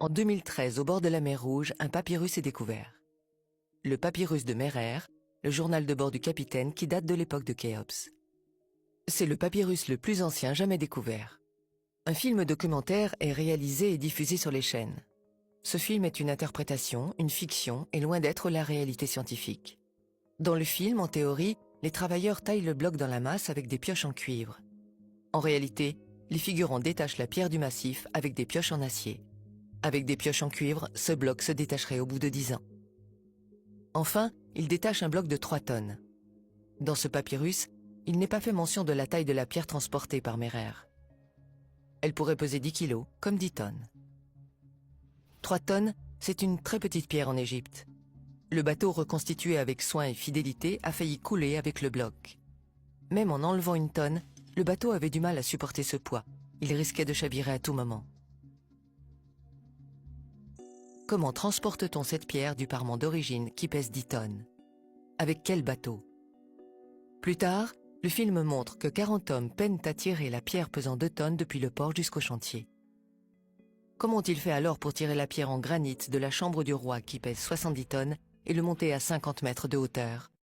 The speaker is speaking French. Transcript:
En 2013, au bord de la mer Rouge, un papyrus est découvert. Le papyrus de Merer, le journal de bord du capitaine qui date de l'époque de Khéops. C'est le papyrus le plus ancien jamais découvert. Un film documentaire est réalisé et diffusé sur les chaînes. Ce film est une interprétation, une fiction et loin d'être la réalité scientifique. Dans le film, en théorie, les travailleurs taillent le bloc dans la masse avec des pioches en cuivre. En réalité, les figurants détachent la pierre du massif avec des pioches en acier. Avec des pioches en cuivre, ce bloc se détacherait au bout de 10 ans. Enfin, ils détachent un bloc de 3 tonnes. Dans ce papyrus, il n'est pas fait mention de la taille de la pierre transportée par Merer. Elle pourrait peser 10 kilos, comme 10 tonnes. 3 tonnes, c'est une très petite pierre en Égypte. Le bateau reconstitué avec soin et fidélité a failli couler avec le bloc. Même en enlevant une tonne, le bateau avait du mal à supporter ce poids. Il risquait de chavirer à tout moment. Comment transporte-t-on cette pierre du parement d'origine qui pèse 10 tonnes? Avec quel bateau? Plus tard, le film montre que 40 hommes peinent à tirer la pierre pesant 2 tonnes depuis le port jusqu'au chantier. Comment ont-ils fait alors pour tirer la pierre en granit de la chambre du roi qui pèse 70 tonnes et le monter à 50 mètres de hauteur?